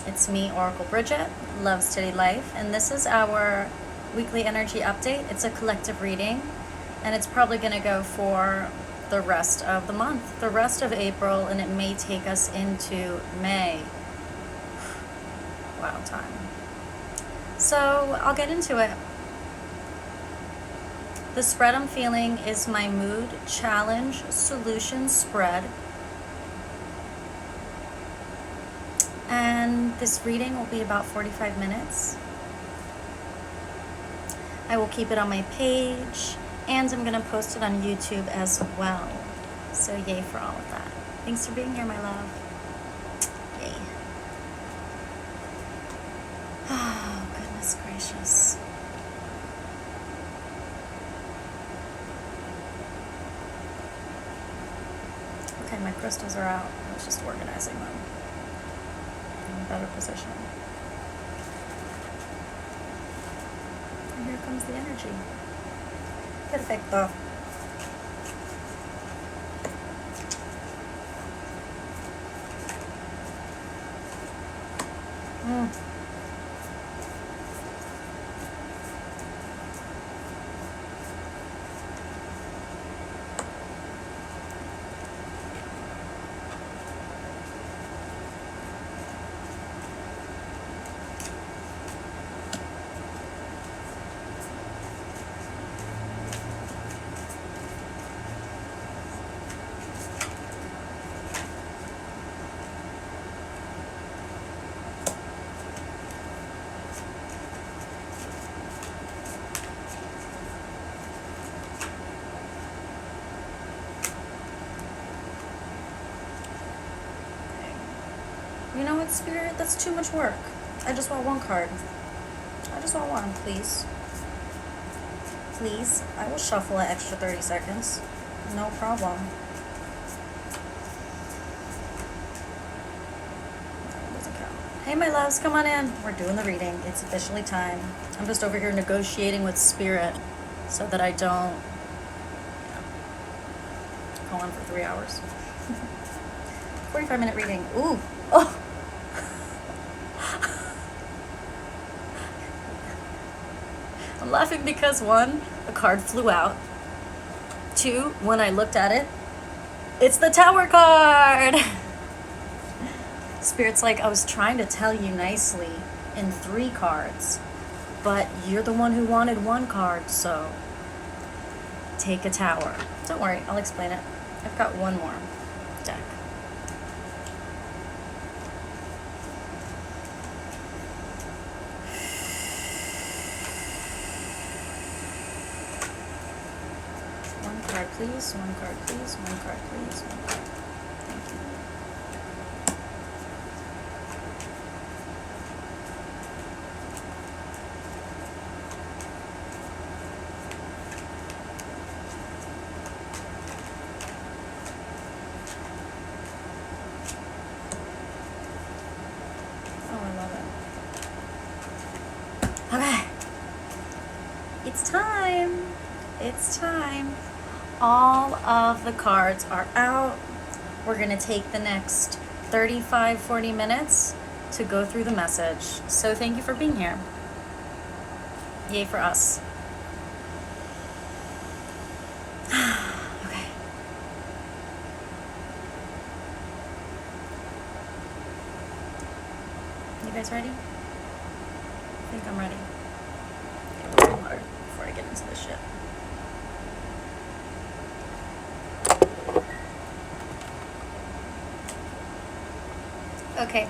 It's me, Oracle Brigette, Love Steady Life, and this is our weekly energy update. It's a collective reading, and it's probably going to go for the rest of the month, the rest of April, and it may take us into May. Wow, time. So I'll get into it. The spread I'm feeling is my mood challenge solution spread. And this reading will be about 45 minutes. I will keep it on my page, and I'm going to post it on YouTube as well. So yay for all of that. Thanks for being here, my love. Yay. Oh, goodness gracious. Okay, my crystals are out. I was just organizing them in a better position. And here comes the energy. Perfecto. You know what, Spirit? That's too much work. I just want one card. I just want one, please. Please. I will shuffle an extra 30 seconds. No problem. That doesn't count. Hey, my loves, come on in. We're doing the reading. It's officially time. I'm just over here negotiating with Spirit so that I don't go on for 3 hours. 45-minute reading. Ooh. Oh. I'm laughing because 1, a card flew out. 2, when I looked at it, it's the Tower card. Spirit's like, I was trying to tell you nicely in 3 cards, but you're the one who wanted 1 card, so take a Tower. Don't worry, I'll explain it. I've got 1 more deck. Please, 1 card, please, 1 card, please, 1 card. Thank you. Oh, I love it. Okay. It's time. It's time. All of the cards are out. We're going to take the next 35-40 minutes to go through the message. So thank you for being here. Yay for us. Okay. You guys ready? I think I'm ready. Get some water before I get into this shit. Okay.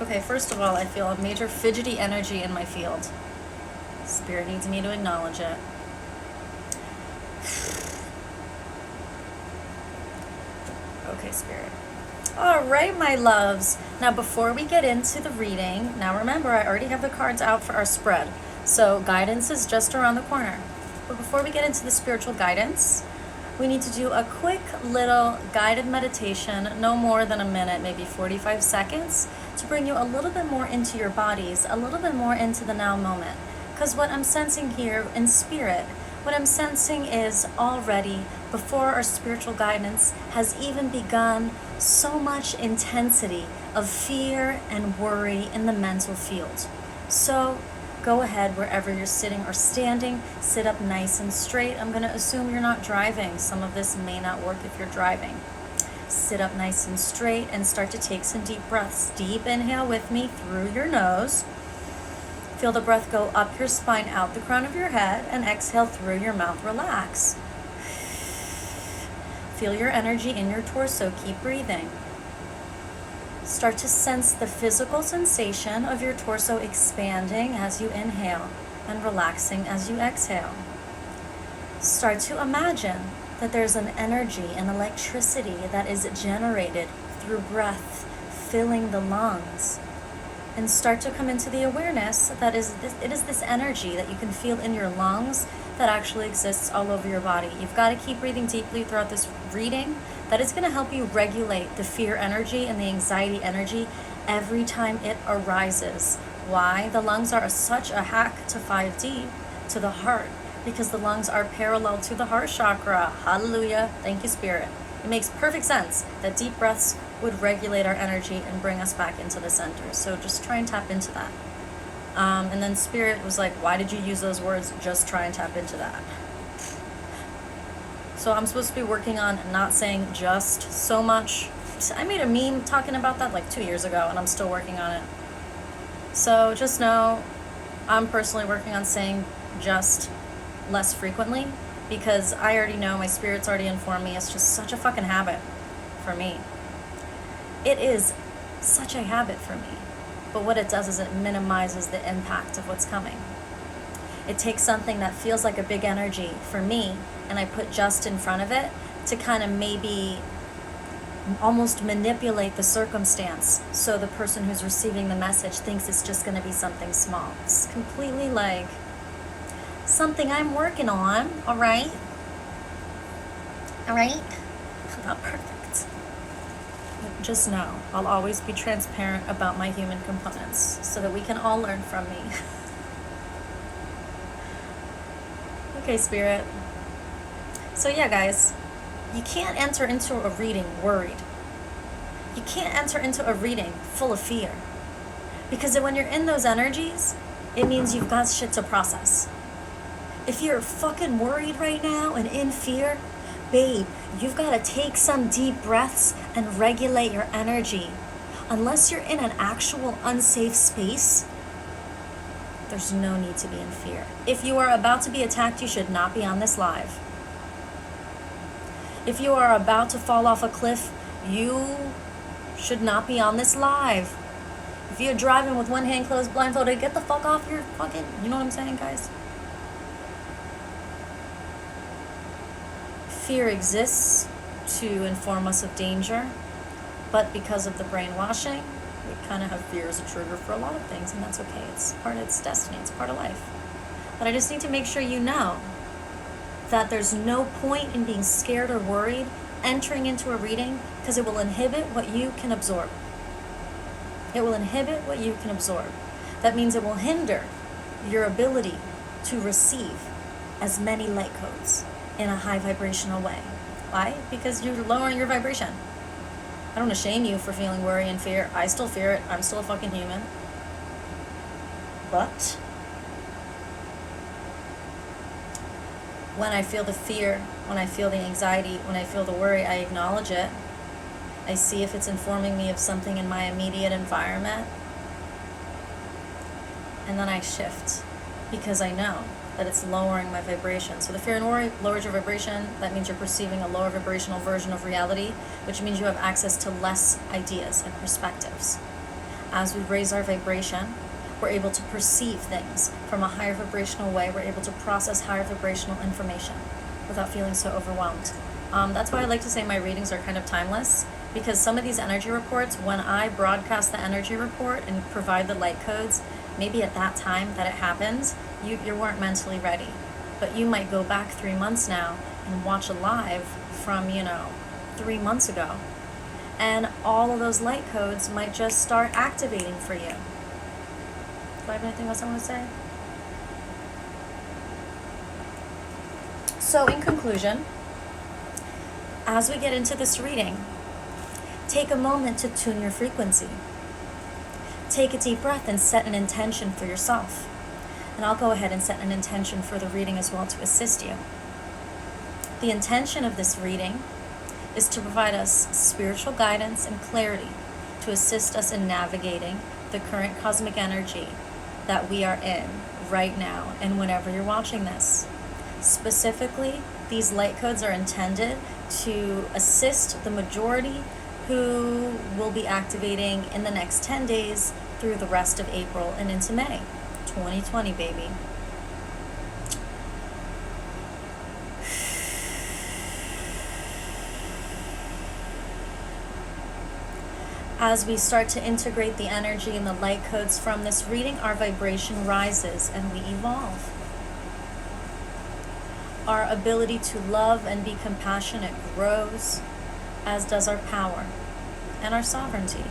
Okay, first of all, I feel a major fidgety energy in my field. Spirit needs me to acknowledge it. Okay, Spirit. All right, my loves. Now, before we get into the reading, now remember, I already have the cards out for our spread. So guidance is just around the corner. But before we get into the spiritual guidance, we need to do a quick little guided meditation, no more than a minute, maybe 45 seconds, to bring you a little bit more into your bodies, a little bit more into the now moment. Because what I'm sensing here in spirit, What I'm sensing is already, before our spiritual guidance has even begun, so much intensity of fear and worry in the mental field. So go ahead, wherever you're sitting or standing, sit up nice and straight. I'm going to assume you're not driving. Some of this may not work if you're driving. Sit up nice and straight and start to take some deep breaths. Deep inhale with me through your nose. Feel the breath go up your spine, out the crown of your head, and exhale through your mouth. Relax. Feel your energy in your torso. Keep breathing. Start to sense the physical sensation of your torso expanding as you inhale and relaxing as you exhale. Start to imagine that there's an energy, an electricity that is generated through breath, filling the lungs. And start to come into the awareness that it is this energy that you can feel in your lungs that actually exists all over your body. You've got to keep breathing deeply throughout this reading. That is going to help you regulate the fear energy and the anxiety energy every time it arises. Why? The lungs are such a hack to 5D, to the heart, because the lungs are parallel to the heart chakra. Hallelujah. Thank you, Spirit. It makes perfect sense that deep breaths would regulate our energy and bring us back into the center. So just try and tap into that. And then Spirit was like, why did you use those words? Just try and tap into that. So I'm supposed to be working on not saying just so much. I made a meme talking about that like 2 years ago, and I'm still working on it. So just know I'm personally working on saying just less frequently, because I already know, my spirit's already informed me, it's just such a fucking habit for me. It is such a habit for me. But what it does is it minimizes the impact of what's coming. It takes something that feels like a big energy for me, and I put just in front of it to kind of maybe almost manipulate the circumstance so the person who's receiving the message thinks it's just going to be something small. It's completely like something I'm working on, all right? All right? Not perfect. But just know, I'll always be transparent about my human components so that we can all learn from me. Okay, Spirit. So yeah, guys, you can't enter into a reading worried. You can't enter into a reading full of fear. Because when you're in those energies, it means you've got shit to process. If you're fucking worried right now and in fear, babe, you've got to take some deep breaths and regulate your energy. Unless you're in an actual unsafe space, there's no need to be in fear. If you are about to be attacked, you should not be on this live. If you are about to fall off a cliff, you should not be on this live. If you're driving with one hand closed, blindfolded, get the fuck off your fucking, you know what I'm saying, guys? Fear exists to inform us of danger, but because of the brainwashing, we kind of have fear as a trigger for a lot of things, and that's okay. It's part of its destiny. It's part of life. But I just need to make sure you know that there's no point in being scared or worried entering into a reading, because it will inhibit what you can absorb. It will inhibit what you can absorb. That means it will hinder your ability to receive as many light codes in a high vibrational way. Why? Because you're lowering your vibration. I don't want to shame you for feeling worry and fear. I still fear it. I'm still a fucking human. But when I feel the fear, when I feel the anxiety, when I feel the worry, I acknowledge it. I see if it's informing me of something in my immediate environment. And then I shift, because I know that it's lowering my vibration. So the fear and worry lowers your vibration. That means you're perceiving a lower vibrational version of reality, which means you have access to less ideas and perspectives. As we raise our vibration, we're able to perceive things from a higher vibrational way. We're able to process higher vibrational information without feeling so overwhelmed. That's why I like to say my readings are kind of timeless, because some of these energy reports, when I broadcast the energy report and provide the light codes, maybe at that time that it happened, you weren't mentally ready. But you might go back 3 months now and watch a live from, 3 months ago. And all of those light codes might just start activating for you. Do I have anything else I want to say? So in conclusion, as we get into this reading, take a moment to tune your frequency. Take a deep breath and set an intention for yourself. And I'll go ahead and set an intention for the reading as well to assist you. The intention of this reading is to provide us spiritual guidance and clarity to assist us in navigating the current cosmic energy that we are in right now and whenever you're watching this. Specifically, these light codes are intended to assist the majority who will be activating in the next 10 days through the rest of April and into May 2020, baby. As we start to integrate the energy and the light codes from this reading, our vibration rises and we evolve. Our ability to love and be compassionate grows, as does our power and our sovereignty.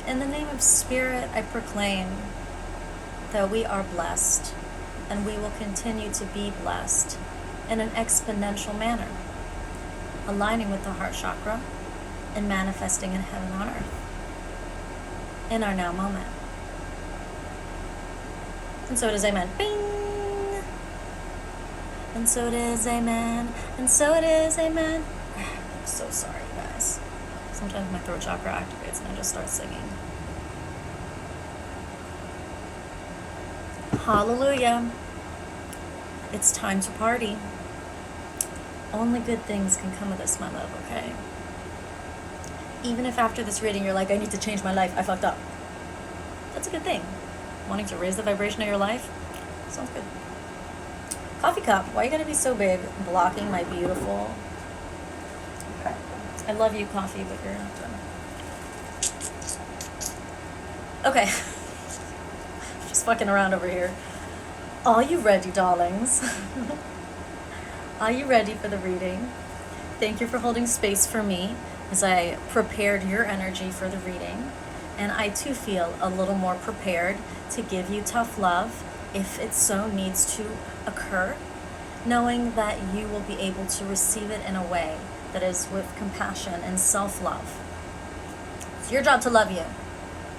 In the name of Spirit, I proclaim that we are blessed and we will continue to be blessed in an exponential manner, aligning with the heart chakra and manifesting in heaven on earth in our now moment. And so it is, amen. Bing! And so it is, amen. And so it is, amen. I'm so sorry, you guys. Sometimes my throat chakra activates and I just start singing. Hallelujah. It's time to party. Only good things can come of this, my love, okay? Even if after this reading you're like, I need to change my life, I fucked up. That's a good thing. Wanting to raise the vibration of your life? Sounds good. Coffee cup, why you gotta be so big, blocking my beautiful... I love you, coffee, but you're not done. Okay. Just fucking around over here. Are you ready, darlings? Are you ready for the reading? Thank you for holding space for me as I prepared your energy for the reading. And I too feel a little more prepared to give you tough love if it so needs to occur, knowing that you will be able to receive it in a way that is with compassion and self-love. It's your job to love you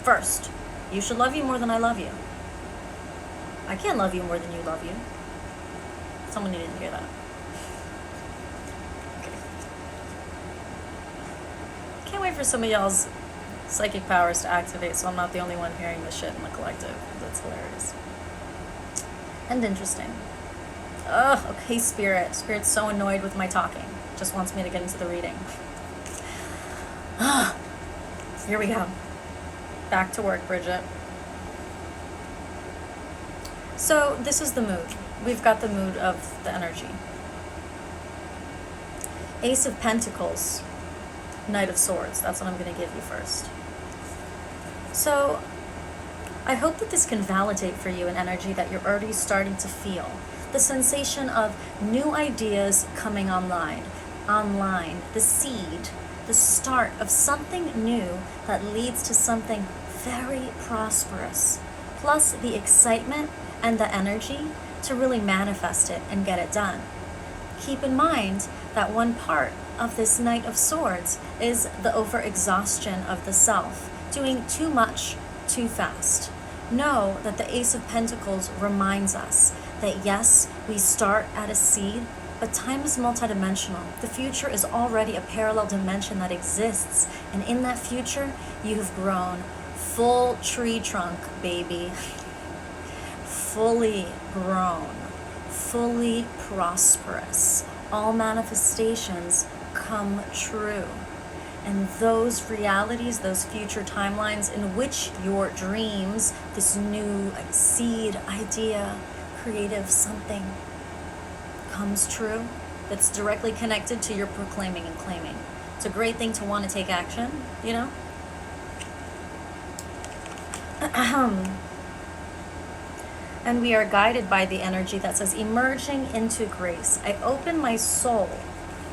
first. You should love you more than I love you. I can't love you more than you love you. Someone needed to hear that. Okay. Can't wait for some of y'all's psychic powers to activate so I'm not the only one hearing this shit in the collective. That's hilarious. And interesting. Ugh, okay, Spirit. Spirit's so annoyed with my talking. Just wants me to get into the reading. Here we go. Back to work, Brigette. So this is the mood. We've got the mood of the energy. Ace of Pentacles, Knight of Swords. That's what I'm going to give you first. So I hope that this can validate for you an energy that you're already starting to feel. The sensation of new ideas coming online, the seed, the start of something new that leads to something very prosperous, plus the excitement and the energy to really manifest it and get it done. Keep in mind that one part of this Knight of Swords is the overexhaustion of the self, doing too much too fast. Know that the Ace of Pentacles reminds us that yes, we start at a seed, but time is multidimensional. The future is already a parallel dimension that exists, and in that future, you have grown full tree trunk, baby. Fully grown, fully prosperous. All manifestations come true. And those realities, those future timelines in which your dreams, this new seed, idea, creative something comes true, that's directly connected to your proclaiming and claiming. It's a great thing to want to take action, you know? And we are guided by the energy that says, emerging into grace. I open my soul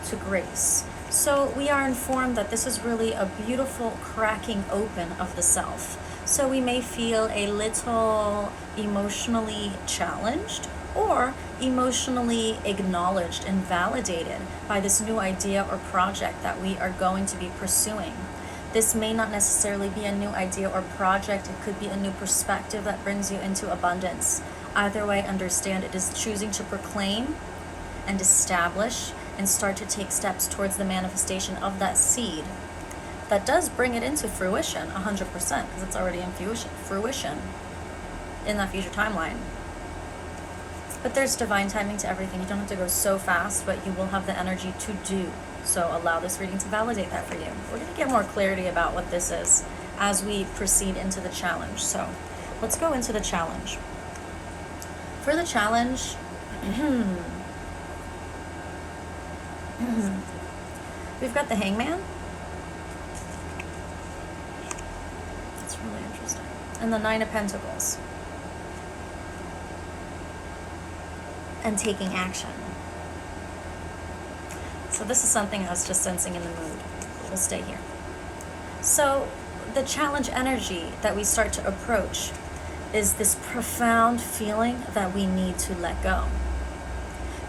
to grace. So we are informed that this is really a beautiful cracking open of the self. So we may feel a little emotionally challenged or emotionally acknowledged and validated by this new idea or project that we are going to be pursuing. This may not necessarily be a new idea or project. It could be a new perspective that brings you into abundance. Either way, understand it is choosing to proclaim and establish and start to take steps towards the manifestation of that seed that does bring it into fruition 100%, because it's already in fruition in that future timeline. But there's divine timing to everything. You don't have to go so fast, but you will have the energy to do. So allow this reading to validate that for you. We're going to get more clarity about what this is as we proceed into the challenge. So let's go into the challenge. For the challenge, we've got the Hangman. That's really interesting. And the Nine of Pentacles. And taking action. So this is something I was just sensing in the mood. We'll stay here. So the challenge energy that we start to approach is this profound feeling that we need to let go.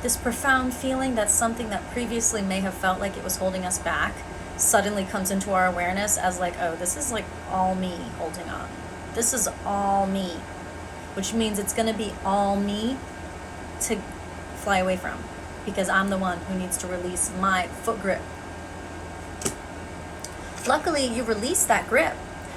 This profound feeling that something that previously may have felt like it was holding us back suddenly comes into our awareness as like, oh, this is like all me holding on. This is all me, which means it's going to be all me to fly away from, because I'm the one who needs to release my foot grip. Luckily, you release that grip.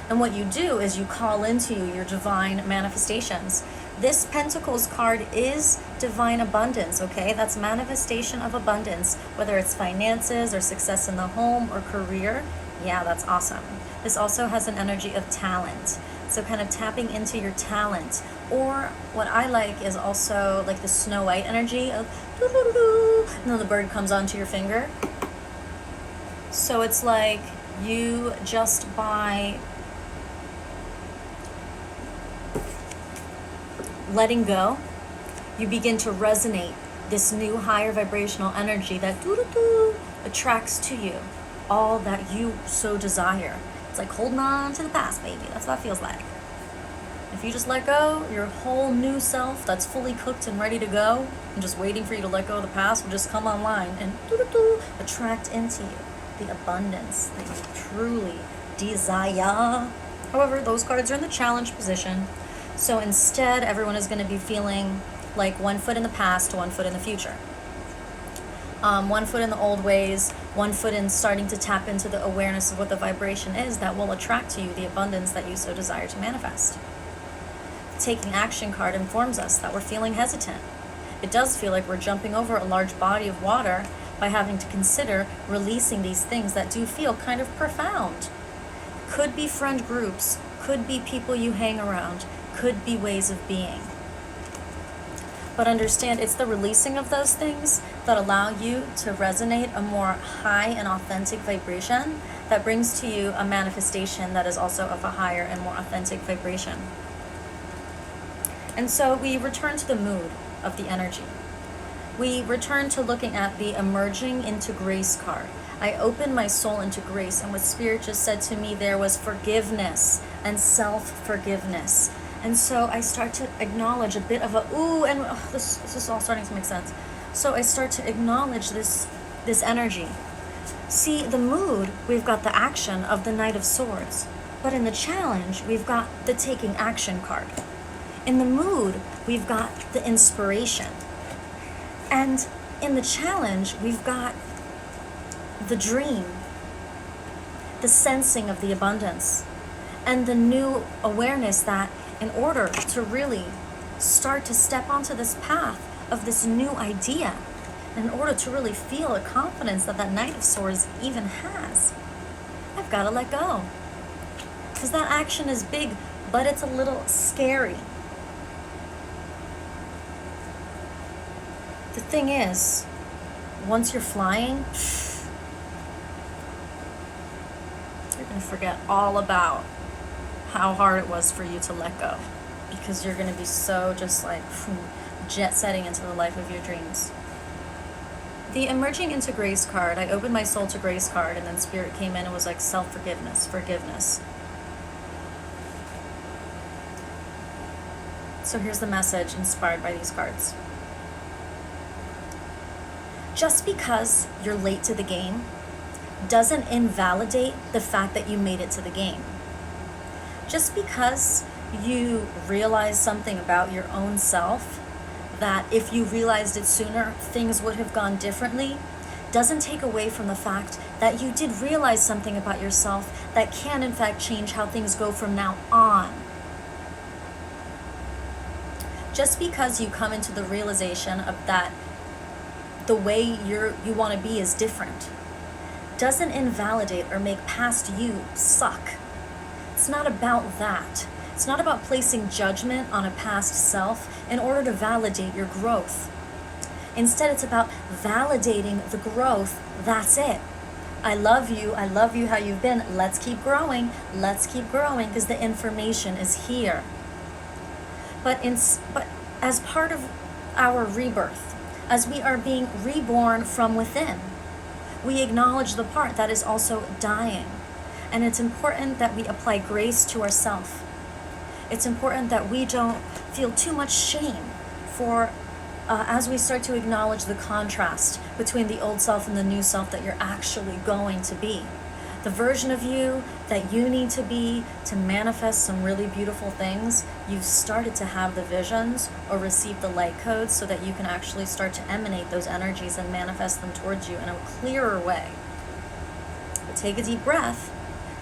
And what you do is you call into your divine manifestations. This Pentacles card is divine abundance, okay? That's manifestation of abundance, whether it's finances or success in the home or career. Yeah, that's awesome. This also has an energy of talent. So kind of tapping into your talent. Or what I like is also like the Snow White energy of doo-doo-doo, and then the bird comes onto your finger. So it's like you just by letting go, you begin to resonate this new higher vibrational energy that doo-doo-doo attracts to you all that you so desire. It's like holding on to the past, baby. That's what it feels like. If you just let go, your whole new self that's fully cooked and ready to go, and just waiting for you to let go of the past, will just come online and attract into you the abundance that you truly desire. However, those cards are in the challenge position. So instead, everyone is going to be feeling like 1 foot in the past, 1 foot in the future. 1 foot in the old ways, 1 foot in starting to tap into the awareness of what the vibration is that will attract to you the abundance that you so desire to manifest. Taking action card informs us that we're feeling hesitant. It does feel like we're jumping over a large body of water by having to consider releasing these things that do feel kind of profound. Could be friend groups, could be people you hang around, could be ways of being. But understand, it's the releasing of those things that allow you to resonate a more high and authentic vibration that brings to you a manifestation that is also of a higher and more authentic vibration. And so we return to the mood of the energy. We return to looking at the emerging into grace card. I opened my soul into grace, and what Spirit just said to me there was forgiveness and self-forgiveness. And so I start to acknowledge a bit of a, this is all starting to make sense. So I start to acknowledge this energy. See, the mood, we've got the action of the Knight of Swords. But in the challenge, we've got the taking action card. In the mood, we've got the inspiration. And in the challenge, we've got the dream, the sensing of the abundance, and the new awareness that in order to really start to step onto this path of this new idea, in order to really feel a confidence that that Knight of Swords even has, I've got to let go. Because that action is big, but it's a little scary. The thing is, once you're flying, you're going to forget all about how hard it was for you to let go, because you're going to be so just like jet setting into the life of your dreams. The emerging into grace card, I opened my soul to grace card, and then Spirit came in and was like self-forgiveness, forgiveness. So here's the message inspired by these cards. Just because you're late to the game doesn't invalidate the fact that you made it to the game. Just because you realize something about your own self, that if you realized it sooner, things would have gone differently, doesn't take away from the fact that you did realize something about yourself that can in fact change how things go from now on. Just because you come into the realization of that the way you want to be is different doesn't invalidate or make past you suck. It's not about that. It's not about placing judgment on a past self in order to validate your growth. Instead, it's about validating the growth. That's it. I love you how you've been. Let's keep growing, because the information is here. But as part of our rebirth, as we are being reborn from within, we acknowledge the part that is also dying. And it's important that we apply grace to ourselves. It's important that we don't feel too much shame for as we start to acknowledge the contrast between the old self and the new self that you're actually going to be. The version of you that you need to be to manifest some really beautiful things, you've started to have the visions or receive the light codes so that you can actually start to emanate those energies and manifest them towards you in a clearer way. But take a deep breath,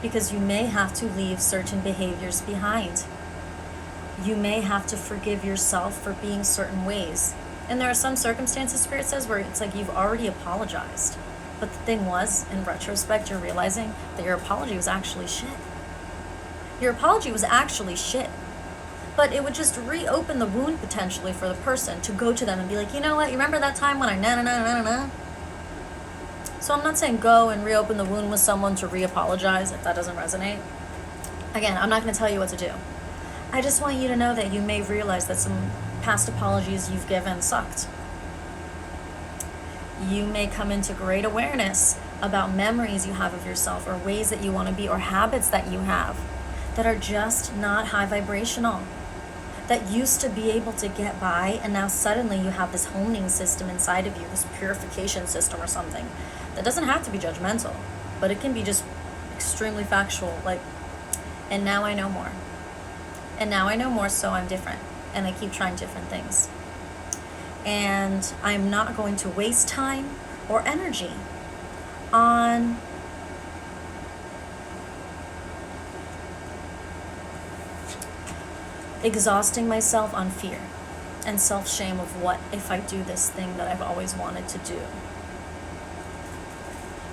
because you may have to leave certain behaviors behind. You may have to forgive yourself for being certain ways. And there are some circumstances, Spirit says, where it's like you've already apologized. But the thing was, in retrospect, you're realizing that your apology was actually shit. Your apology was actually shit. But it would just reopen the wound potentially for the person to go to them and be like, you know what, you remember that time when I na-na-na-na-na? So I'm not saying go and reopen the wound with someone to re-apologize if that doesn't resonate. Again, I'm not going to tell you what to do. I just want you to know that you may realize that some past apologies you've given sucked. You may come into great awareness about memories you have of yourself or ways that you want to be or habits that you have that are just not high vibrational, that used to be able to get by, and now suddenly you have this honing system inside of you, this purification system or something that doesn't have to be judgmental, but it can be just extremely factual, like, and now I know more. And now I know more, so I'm different. And I keep trying different things. And I'm not going to waste time or energy on exhausting myself on fear and self-shame of what if I do this thing that I've always wanted to do.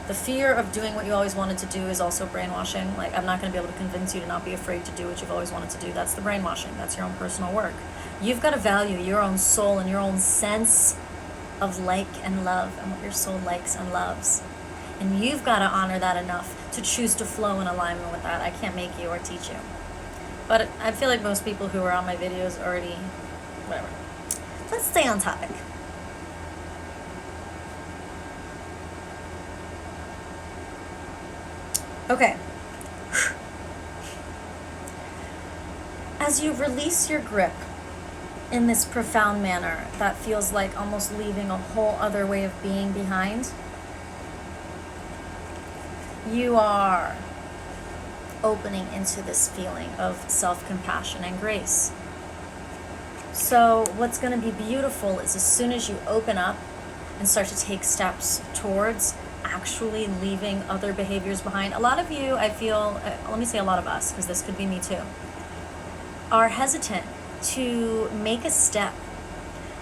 The fear of doing what you always wanted to do is also brainwashing. Like, I'm not going to be able to convince you to not be afraid to do what you've always wanted to do. That's the brainwashing. That's your own personal work. You've got to value your own soul and your own sense of like and love and what your soul likes and loves. And you've got to honor that enough to choose to flow in alignment with that. I can't make you or teach you. But I feel like most people who are on my videos already, whatever. Let's stay on topic. Okay. As you release your grip in this profound manner that feels like almost leaving a whole other way of being behind, you are opening into this feeling of self-compassion and grace. So what's going to be beautiful is as soon as you open up and start to take steps towards actually leaving other behaviors behind. A lot of you, I feel, let me say a lot of us, because this could be me too, are hesitant to make a step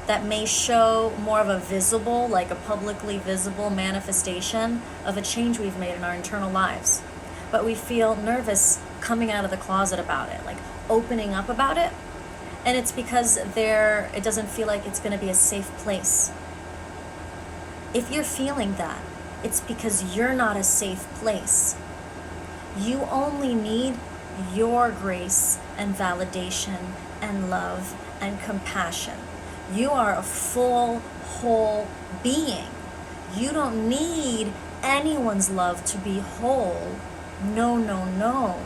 that may show more of a visible, like a publicly visible manifestation of a change we've made in our internal lives. But we feel nervous coming out of the closet about it, like opening up about it. And it's because it doesn't feel like it's going to be a safe place. If you're feeling that, it's because you're not a safe place. You only need your grace and validation and love and compassion. You are a full, whole being. You don't need anyone's love to be whole. No, no, no.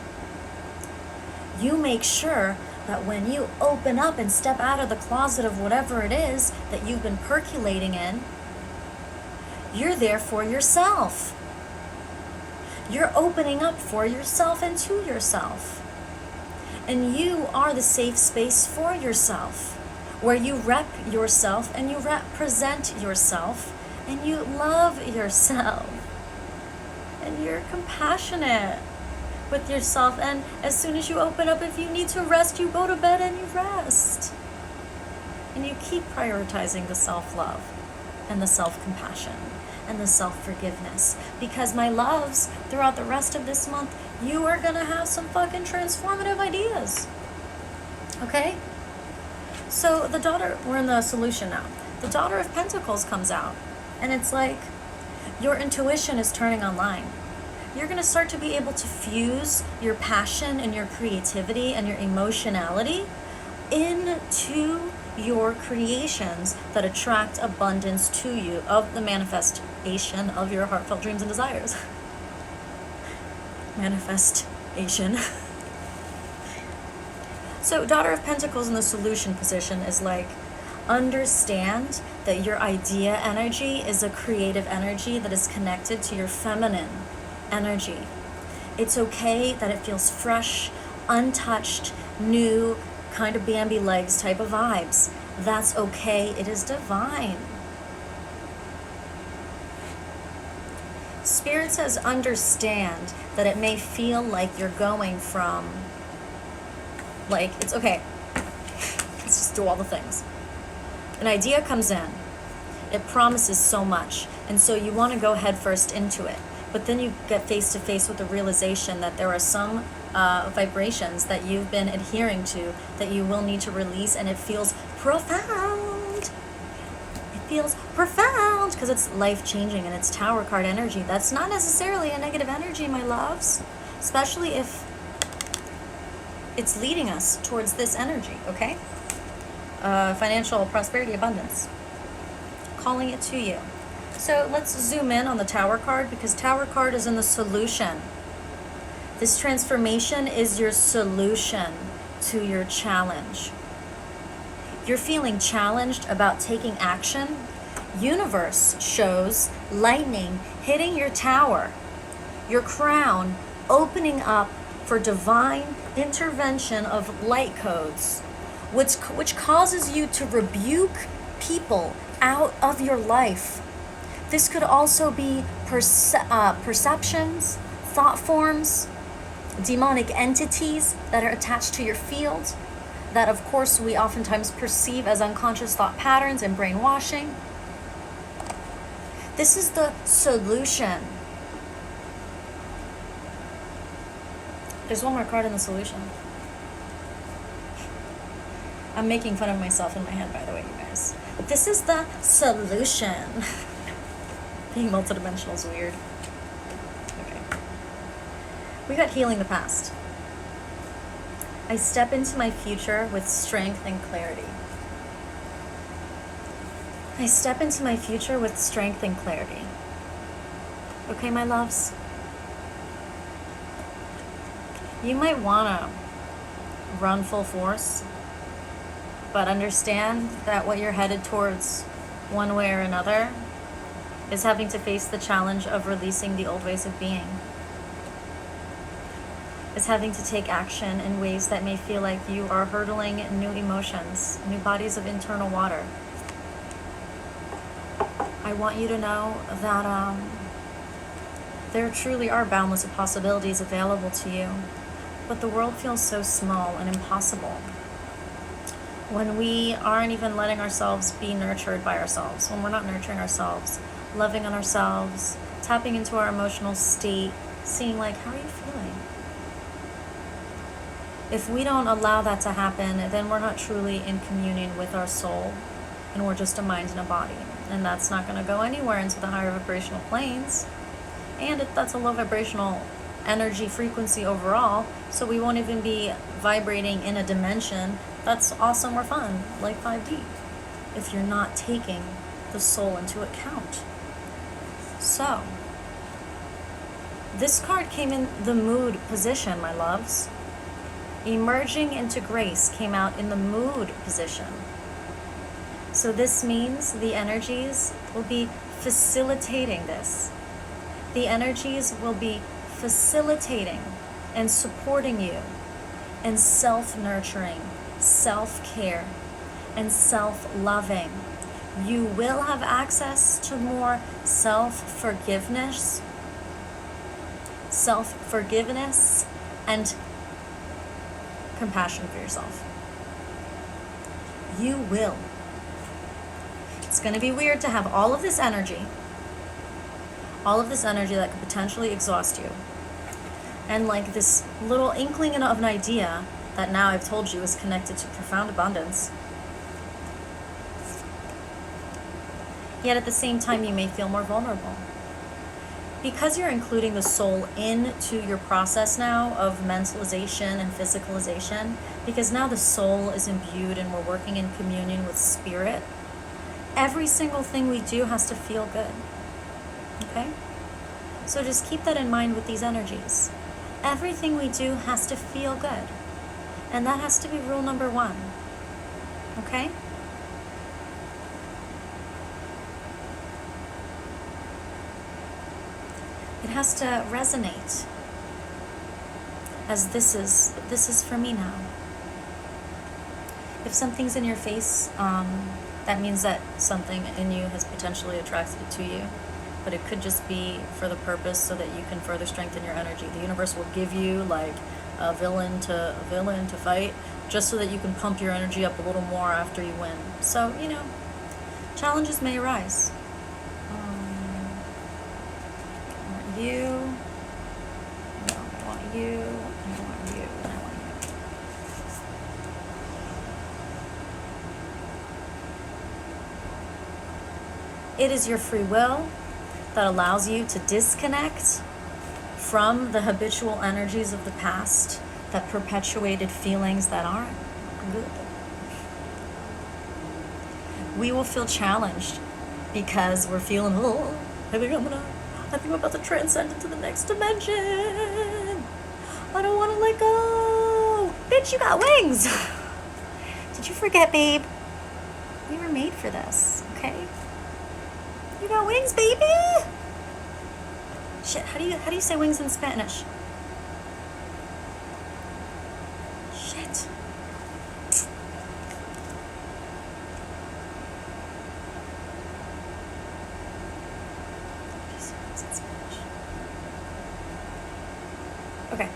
You make sure that when you open up and step out of the closet of whatever it is that you've been percolating in, you're there for yourself. You're opening up for yourself and to yourself. And you are the safe space for yourself, where you rep yourself and you represent yourself and you love yourself. And you're compassionate with yourself. And as soon as you open up, if you need to rest, you go to bed and you rest. And you keep prioritizing the self-love and the self-compassion and the self-forgiveness. Because my loves, throughout the rest of this month, you are gonna have some fucking transformative ideas. Okay? So the daughter, we're in the solution now. The Daughter of Pentacles comes out. And it's like, your intuition is turning online. You're gonna start to be able to fuse your passion and your creativity and your emotionality into your creations that attract abundance to you of the manifestation of your heartfelt dreams and desires. Manifestation. So Daughter of Pentacles in the solution position is like, understand that your idea energy is a creative energy that is connected to your feminine energy. It's okay that it feels fresh, untouched, new, kind of Bambi legs type of vibes. That's okay. It is divine. Spirit says understand that it may feel like you're going from, like, it's okay. Let's just do all the things. An idea comes in. It promises so much. And so you want to go head first into it. But then you get face to face with the realization that there are some vibrations that you've been adhering to that you will need to release, and it feels profound. It feels profound because it's life-changing and it's Tower card energy. That's not necessarily a negative energy, my loves, especially if it's leading us towards this energy, okay? Financial prosperity, abundance. Calling it to you. So let's zoom in on the Tower card, because Tower card is in the solution. This transformation is your solution to your challenge. You're feeling challenged about taking action. Universe shows lightning hitting your tower, your crown opening up for divine intervention of light codes, which causes you to rebuke people out of your life. This could also be perceptions, thought forms, demonic entities that are attached to your field, that of course we oftentimes perceive as unconscious thought patterns and brainwashing. This is the solution. There's one more card in the solution. I'm making fun of myself in my head, by the way, you guys. This is the solution. Being multidimensional is weird. Okay. We got healing the past. I step into my future with strength and clarity. I step into my future with strength and clarity. Okay, my loves? You might want to run full force, but understand that what you're headed towards, one way or another, is having to face the challenge of releasing the old ways of being. Is having to take action in ways that may feel like you are hurdling new emotions, new bodies of internal water. I want you to know that there truly are boundless possibilities available to you, but the world feels so small and impossible when we aren't even letting ourselves be nurtured by ourselves, when we're not nurturing ourselves, loving on ourselves, tapping into our emotional state, seeing like, how are you feeling? If we don't allow that to happen, then we're not truly in communion with our soul, and we're just a mind and a body. And that's not going to go anywhere into the higher vibrational planes. And that's a low vibrational energy frequency overall, so we won't even be vibrating in a dimension that's awesome or fun, like 5D, if you're not taking the soul into account. So, this card came in the mood position, my loves. Emerging into grace came out in the mood position. So this means the energies will be facilitating this. The energies will be facilitating and supporting you in self-nurturing, self-care, and self-loving. You will have access to more self-forgiveness and compassion for yourself. You will. It's going to be weird to have all of this energy that could potentially exhaust you, and like this little inkling of an idea that now I've told you is connected to profound abundance. Yet at the same time, you may feel more vulnerable. Because you're including the soul into your process now of mentalization and physicalization, because now the soul is imbued and we're working in communion with spirit, every single thing we do has to feel good. Okay? So just keep that in mind with these energies. Everything we do has to feel good. And that has to be rule number 1. Okay? It has to resonate as this is for me now. If something's in your face, that means that something in you has potentially attracted it to you. But it could just be for the purpose so that you can further strengthen your energy. The universe will give you like a villain to fight just so that you can pump your energy up a little more after you win. So, challenges may arise. I want you. No, I want you. And I want you. And I want you. It is your free will that allows you to disconnect from the habitual energies of the past that perpetuated feelings that aren't good. We will feel challenged because we're feeling, I think I'm about to transcend into the next dimension. I don't want to let go. Bitch, you got wings. Did you forget, babe? You were made for this, okay? You got wings, baby. Shit, how do you say wings in Spanish? Shit. Okay.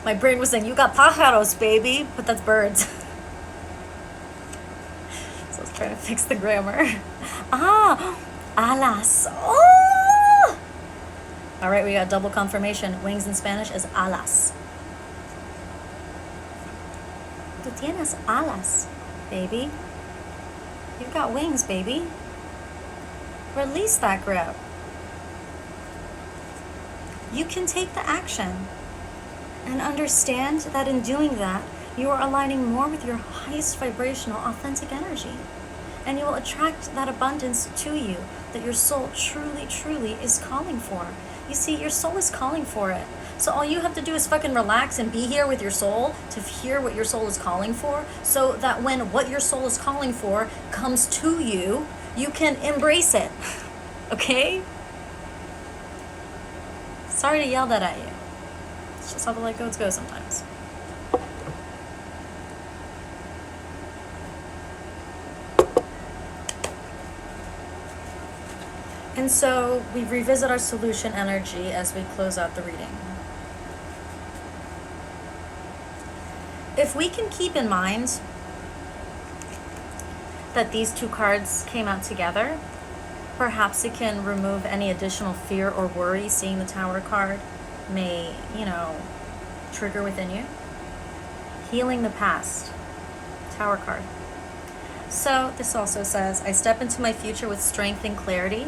My brain was saying, you got pájaros, baby, but that's birds. So I was trying to fix the grammar. Alas. Oh! All right, we got double confirmation. Wings in Spanish is alas. Tú tienes alas, baby. You've got wings, baby. Release that grip. You can take the action and understand that in doing that, you are aligning more with your highest vibrational, authentic energy. And you will attract that abundance to you that your soul truly, truly is calling for. You see, your soul is calling for it. So all you have to do is fucking relax and be here with your soul to hear what your soul is calling for, so that when what your soul is calling for comes to you, you can embrace it. Okay? Sorry to yell that at you. It's just how the Lightcodes go sometimes. And so we revisit our solution energy as we close out the reading. If we can keep in mind that these two cards came out together, perhaps it can remove any additional fear or worry seeing the Tower card may, trigger within you. Healing the past, Tower card. So this also says, I step into my future with strength and clarity.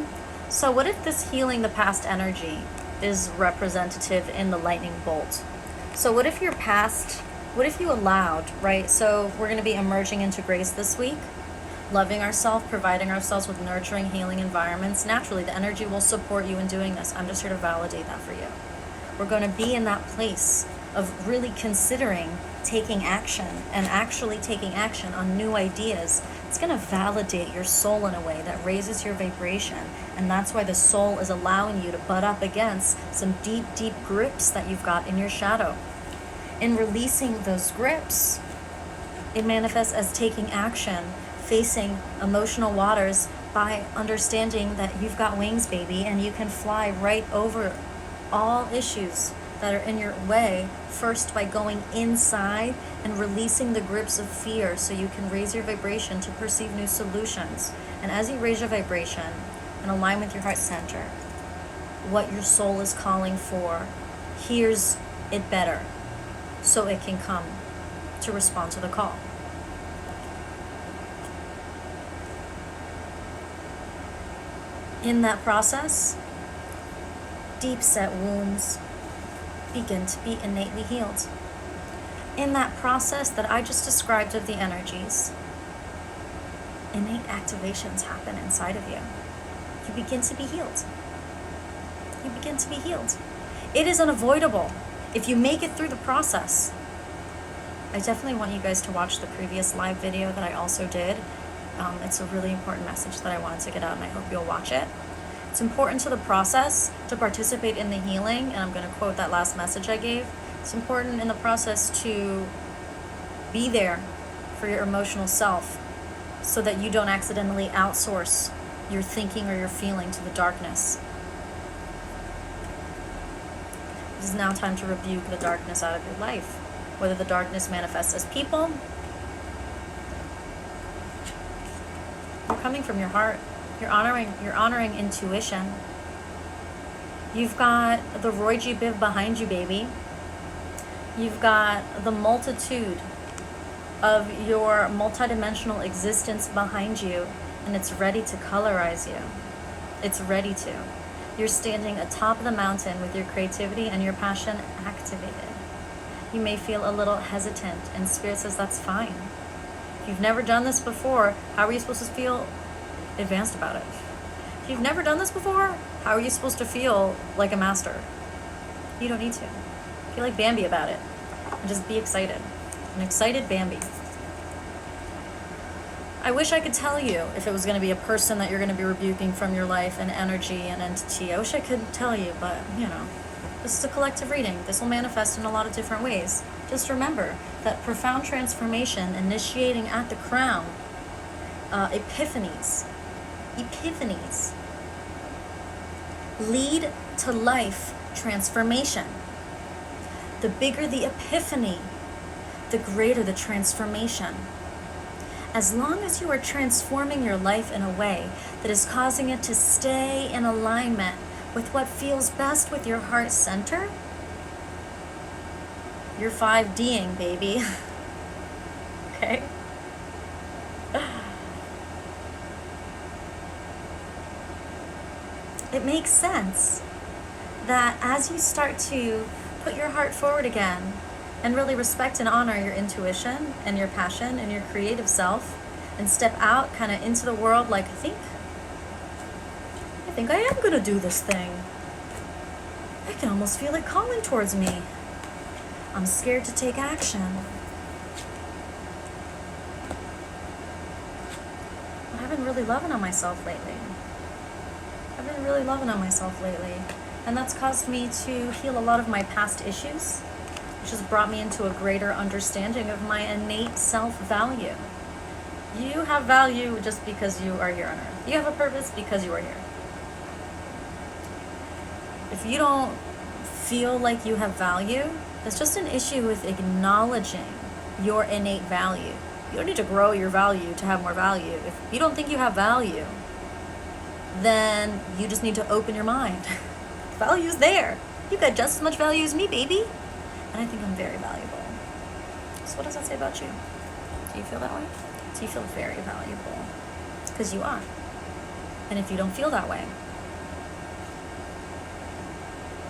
So what if this healing the past energy is representative in the lightning bolt? So what if you allowed, right? So we're going to be emerging into grace this week, loving ourselves, providing ourselves with nurturing, healing environments. Naturally, the energy will support you in doing this. I'm just here to validate that for you. We're going to be in that place of really considering taking action and actually taking action on new ideas, it's going to validate your soul in a way that raises your vibration. And that's why the soul is allowing you to butt up against some deep, deep grips that you've got in your shadow. In releasing those grips, it manifests as taking action, facing emotional waters by understanding that you've got wings, baby, and you can fly right over all issues that are in your way, first by going inside and releasing the grips of fear so you can raise your vibration to perceive new solutions. And as you raise your vibration and align with your heart center, what your soul is calling for, hears it better so it can come to respond to the call. In that process, deep set wounds begin to be innately healed. In that process that I just described of the energies, innate activations happen inside of you. You begin to be healed. You begin to be healed. It is unavoidable if you make it through the process. I definitely want you guys to watch the previous live video that I also did. It's a really important message that I wanted to get out, and I hope you'll watch it. It's important to the process to participate in the healing, and I'm going to quote that last message I gave. It's important in the process to be there for your emotional self so that you don't accidentally outsource your thinking or your feeling to the darkness. It is now time to rebuke the darkness out of your life, whether the darkness manifests as people. You're coming from your heart. You're honoring intuition. You've got the Roy G. Biv behind you, baby. You've got the multitude of your multidimensional existence behind you, and it's ready to colorize you. It's ready to. You're standing atop the mountain with your creativity and your passion activated. You may feel a little hesitant, and Spirit says that's fine. If you've never done this before, how are you supposed to feel advanced about it? If you've never done this before, how are you supposed to feel like a master? You don't need to. Feel like Bambi about it, and just be excited. An excited Bambi. I wish I could tell you if it was going to be a person that you're going to be rebuking from your life, an energy, an entity. I wish I could tell you, but this is a collective reading. This will manifest in a lot of different ways. Just remember that profound transformation initiating at the crown, epiphanies lead to life transformation. The bigger the epiphany, the greater the transformation. As long as you are transforming your life in a way that is causing it to stay in alignment with what feels best with your heart center, you're 5D'ing, baby. Okay? It makes sense that as you start to put your heart forward again and really respect and honor your intuition and your passion and your creative self and step out kind of into the world like, I think I am going to do this thing. I can almost feel it calling towards me. I'm scared to take action. I've been really loving on myself lately. And that's caused me to heal a lot of my past issues, which has brought me into a greater understanding of my innate self-value. You have value just because you are here on earth. You have a purpose because you are here. If you don't feel like you have value, it's just an issue with acknowledging your innate value. You don't need to grow your value to have more value. If you don't think you have value, then you just need to open your mind. Value's there. You got just as much value as me, baby. And I think I'm very valuable. So what does that say about you? Do you feel that way? Do you feel very valuable? Because you are. And if you don't feel that way,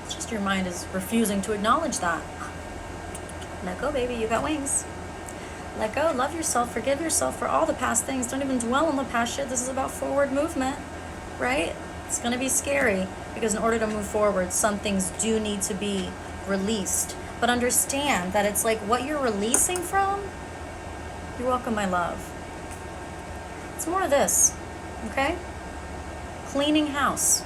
it's just your mind is refusing to acknowledge that. Let go, baby. You got wings. Let go. Love yourself. Forgive yourself for all the past things. Don't even dwell on the past shit. This is about forward movement, right? It's going to be scary because in order to move forward, some things do need to be released. But understand that it's like what you're releasing from. You're welcome, my love. It's more of this, okay? Cleaning house.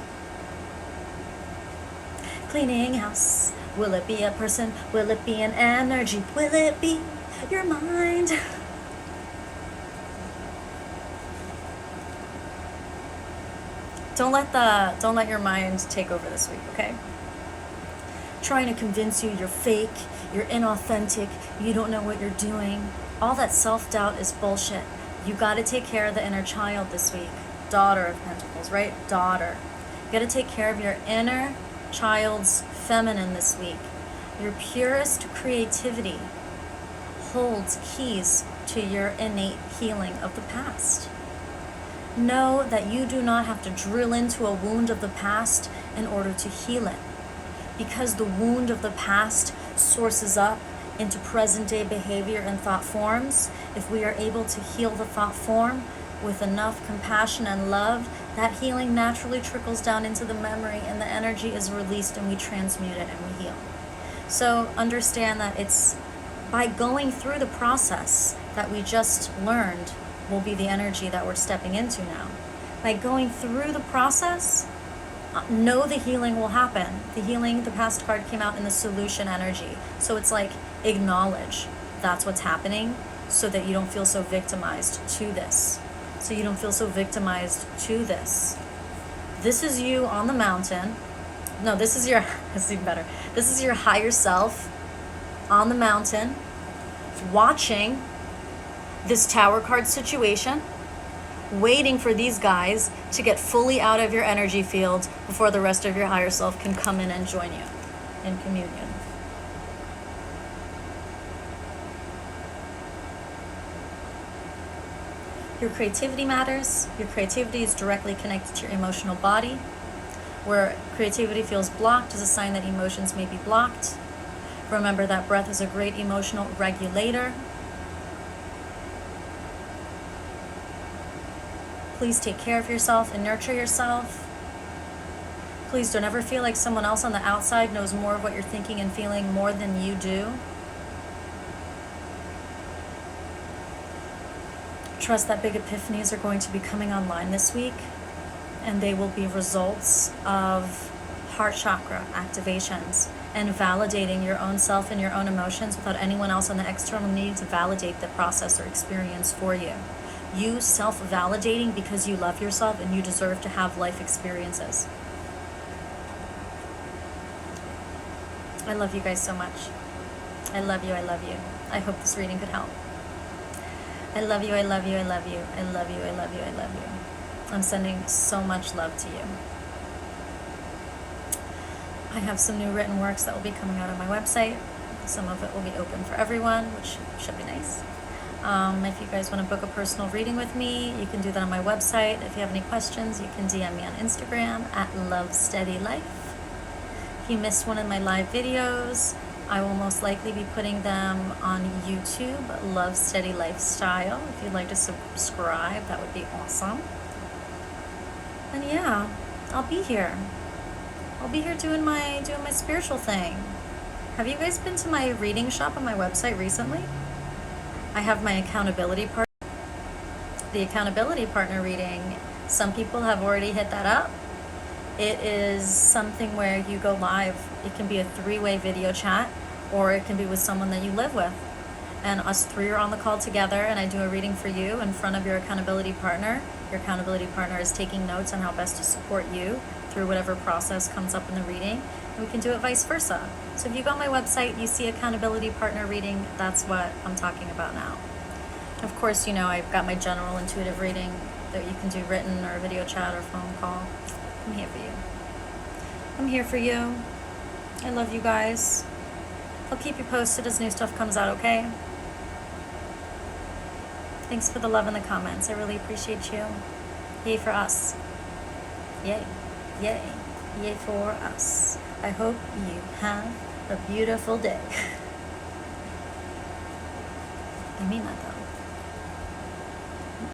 Cleaning house. Will it be a person? Will it be an energy? Will it be your mind? Don't let your mind take over this week, okay? Trying to convince you you're fake, you're inauthentic, you don't know what you're doing. All that self-doubt is bullshit. You got to take care of the inner child this week. Daughter of Pentacles, right? Daughter. You got to take care of your inner child's feminine this week. Your purest creativity holds keys to your innate healing of the past. Know that you do not have to drill into a wound of the past in order to heal it. Because the wound of the past sources up into present-day behavior and thought forms, if we are able to heal the thought form with enough compassion and love, that healing naturally trickles down into the memory and the energy is released and we transmute it and we heal. So understand that it's by going through the process that we just learned will be the energy that we're stepping into now. By going through the process, know the healing will happen. The healing, the past card came out in the solution energy. So it's like acknowledge that's what's happening so that you don't feel so victimized to this. So you don't feel so victimized to this. This is you on the mountain. No, this is your, this is even better. This is your higher self on the mountain watching this tower card situation, waiting for these guys to get fully out of your energy field before the rest of your higher self can come in and join you in communion. Your creativity matters. Your creativity is directly connected to your emotional body. Where creativity feels blocked is a sign that emotions may be blocked. Remember that breath is a great emotional regulator. Please take care of yourself and nurture yourself. Please don't ever feel like someone else on the outside knows more of what you're thinking and feeling more than you do. Trust that big epiphanies are going to be coming online this week, and they will be results of heart chakra activations and validating your own self and your own emotions without anyone else on the external needing to validate the process or experience for you. You self-validating because you love yourself and you deserve to have life experiences. I love you guys so much. I love you, I love you. I hope this reading could help. I love you, I love you, I love you. I love you, I love you, I love you. I'm sending so much love to you. I have some new written works that will be coming out on my website. Some of it will be open for everyone, which should be nice. If you guys want to book a personal reading with me, you can do that on my website. If you have any questions, you can DM me on Instagram at LoveSteadyLife. If you missed one of my live videos, I will most likely be putting them on YouTube, Love Steady Lifestyle. If you'd like to subscribe, that would be awesome. And yeah, I'll be here. I'll be here doing my spiritual thing. Have you guys been to my reading shop on my website recently? I have my accountability part. The accountability partner reading. Some people have already hit that up. It is something where you go live. It can be a 3-way video chat, or it can be with someone that you live with. And us 3 are on the call together, and I do a reading for you in front of your accountability partner. Your accountability partner is taking notes on how best to support you through whatever process comes up in the reading. And we can do it vice versa. So if you go on my website, you see accountability partner reading, that's what I'm talking about now. Of course, you know, I've got my general intuitive reading that you can do written or video chat or phone call. I'm here for you. I'm here for you. I love you guys. I'll keep you posted as new stuff comes out, okay? Thanks for the love in the comments. I really appreciate you. Yay for us. Yay. Yay. Yay for us. I hope you have a beautiful day. I mean that though.